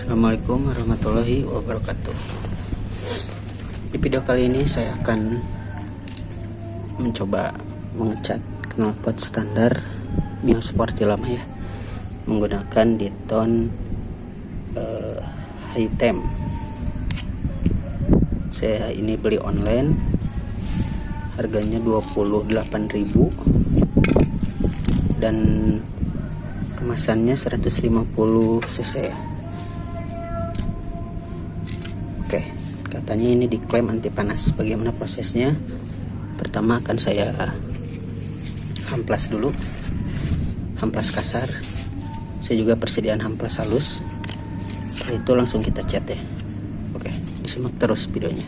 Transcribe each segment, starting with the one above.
Assalamualaikum warahmatullahi wabarakatuh. Di video kali ini saya akan mencoba mengecat knalpot standar Mio Sporty lama ya, menggunakan Diton Hi Temp. Saya ini beli online, harganya 28.000 dan kemasannya 150 cc ya. Oke, katanya ini diklaim anti panas. Bagaimana prosesnya? Pertama akan saya amplas dulu, amplas kasar. Saya juga persediaan amplas halus. Setelah itu langsung kita cat ya. Oke, disimak terus videonya.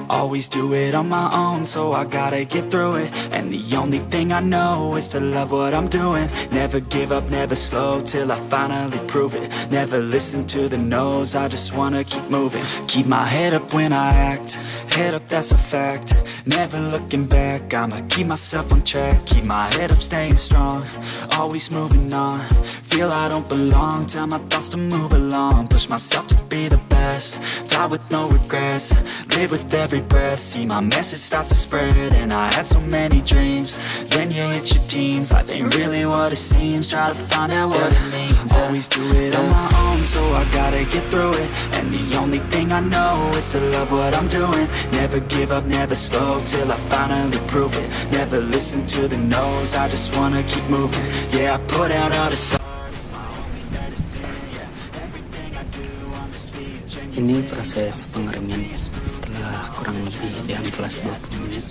Always do it on my own, so I gotta get through it. And the only thing I know is to love what I'm doing. Never give up, never slow, till I finally prove it. Never listen to the no's, I just wanna keep moving. Keep my head up when I act, head up, that's a fact. Never looking back, I'ma keep myself on track. Keep my head up, staying strong, always moving on. Feel I don't belong, tell my thoughts to move along. Push myself to be the best, die with no regrets. Live with every breath, see my message start to spread. And I had so many dreams, then you hit your teens. Life ain't really what it seems, try to find out what it means. Always do it on my own, so I gotta get through it. And the only thing I know is to love what I'm doing. Never give up, never slow, till I finally prove it. Never listen to the no's, I just wanna keep moving. Yeah, I put out all the Ini proses pengeringan setelah kurang lebih diamplas 20 menit.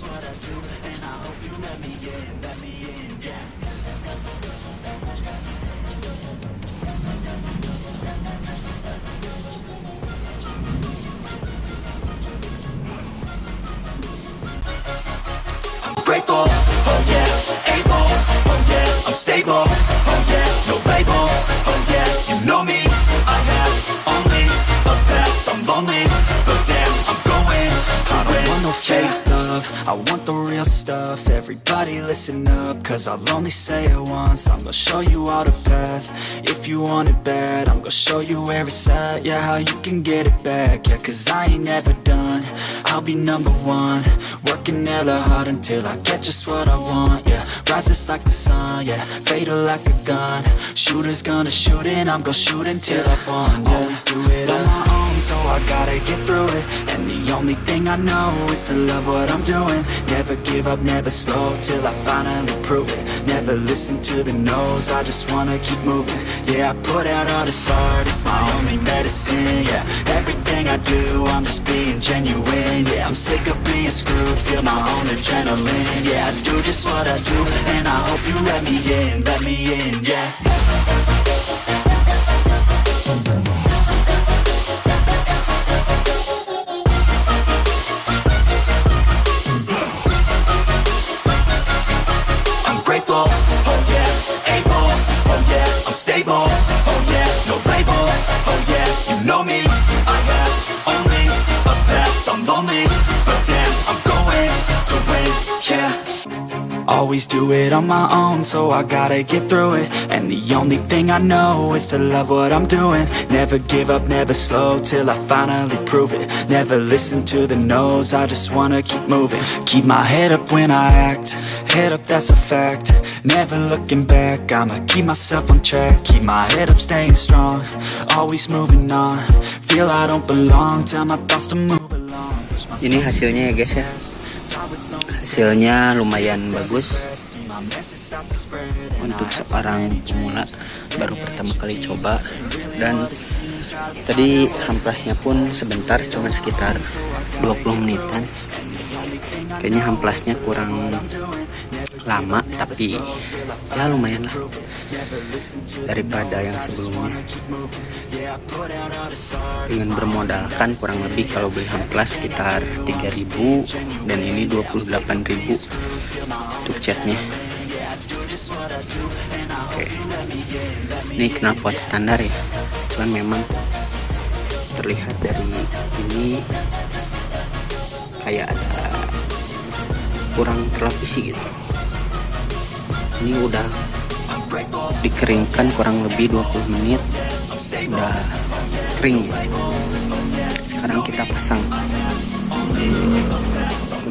grateful, oh yeah, able, oh yeah, I'm stable, oh yeah, no label, oh yeah, you know me, I have only a path, I'm lonely, but damn, I'm going to win. I don't want no fake love, I want the real stuff. Everybody listen up, cause I'll only say it once. I'm gonna show you all the path, if you want it bad. I'm gonna show you where it's at, yeah, how you can get it back. Yeah, cause I ain't never done, I'll be number one. Working hella hard until I get just what I want, yeah. Rises like the sun, yeah, fatal like a gun. Shooter's gonna shoot and I'm gonna shoot until I won, yeah. Always do it on my own, so I gotta get through it. And the only thing I know is to love what I'm doing. Never give up, never slow, till I finally prove it. Never listen to the no's, I just wanna keep moving. Yeah, I put out all this art, it's my only medicine, yeah. Everything I do, I'm just being genuine, yeah. I'm sick of being screwed, feel my own adrenaline, yeah. I do just what I do, and I hope you let me in, yeah. Grateful, oh yeah, able, oh yeah, I'm stable, oh yeah, no label, oh yeah, you know me, I have only a path, I'm lonely, but damn, I'm going to win, yeah. Always do it on my own, so I gotta get through it. And the only thing I know is to love what I'm doing. Never give up, never slow, till I finally prove it. Never listen to the no's, I just wanna keep moving. Keep my head up when I act, head up, that's a fact. Never looking back, I'ma keep myself on track. Keep my head up, staying strong, always moving on. Feel I don't belong, tell my thoughts to move along. Ini hasilnya ya guys ya. Hasilnya lumayan bagus untuk seorang pemula baru pertama kali coba. Dan tadi hamplasnya pun sebentar, cuma sekitar 20 menitan. Kayaknya hamplasnya kurang lama, tapi ya lumayan lah daripada yang sebelumnya. Dengan bermodalkan kurang lebih kalau beli hamplas sekitar 3.000 dan ini 28.000 untuk catnya. Oke, ini knalpot standar ya, cuman memang terlihat dari ini kayak ada kurang terlapisi gitu. Ini udah dikeringkan kurang lebih 20 menit, udah kering ya. Sekarang kita pasang.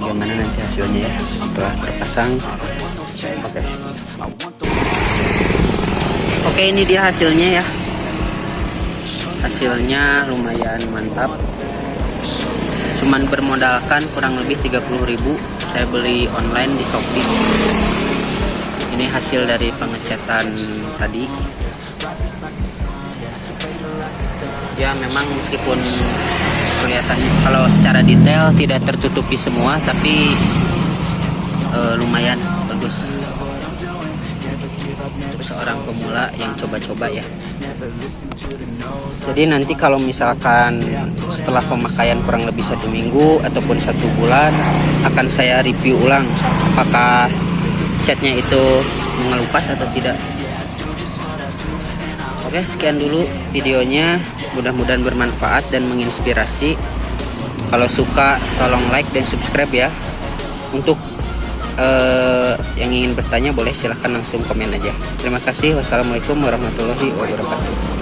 Bagaimana nanti hasilnya ya setelah terpasang. Oke, ini dia hasilnya ya. Hasilnya lumayan mantap. Cuman bermodalkan kurang lebih 30.000. Saya beli online di Shopee. Ini hasil dari pengecatan tadi. Ya memang meskipun kelihatannya kalau secara detail tidak tertutupi semua, tapi lumayan bagus. Untuk seorang pemula yang coba-coba ya. Jadi nanti kalau misalkan setelah pemakaian kurang lebih 1 minggu ataupun 1 bulan, akan saya review ulang apakah catnya itu mengelupas atau tidak. Oke, sekian dulu videonya, mudah-mudahan bermanfaat dan menginspirasi. Kalau suka tolong like dan subscribe ya. Untuk yang ingin bertanya boleh silahkan langsung komen aja. Terima kasih. Wassalamualaikum warahmatullahi wabarakatuh.